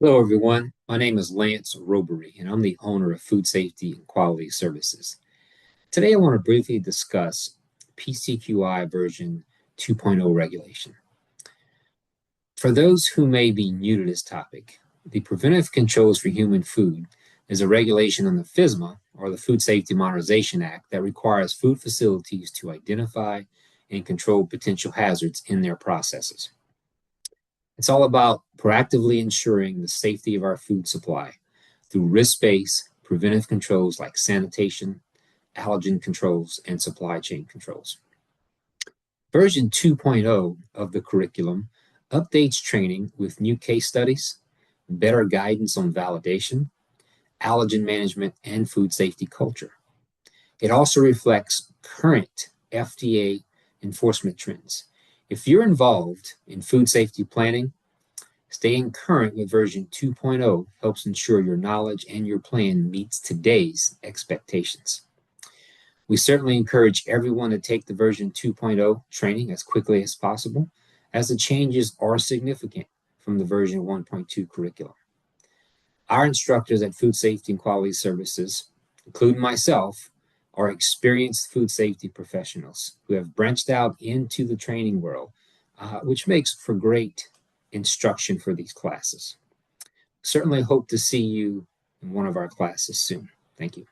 Hello, everyone. My name is Lance Robery, and I'm the owner of Food Safety and Quality Services. Today, I want to briefly discuss PCQI version 2.0 regulation. For those who may be new to this topic, the Preventive Controls for Human Food is a regulation on the FSMA, or the Food Safety Modernization Act, that requires food facilities to identify and control potential hazards in their processes. It's all about proactively ensuring the safety of our food supply through risk-based preventive controls like sanitation, allergen controls, and supply chain controls. Version 2.0 of the curriculum updates training with new case studies, better guidance on validation, allergen management, and food safety culture. It also reflects current FDA enforcement trends. If you're involved in food safety planning, staying current with version 2.0 helps ensure your knowledge and your plan meets today's expectations. We certainly encourage everyone to take the version 2.0 training as quickly as possible, as the changes are significant from the version 1.2 curriculum. Our instructors at Food Safety and Quality Services, including myself, are experienced food safety professionals who have branched out into the training world, which makes for great instruction for these classes. Certainly hope to see you in one of our classes soon. Thank you.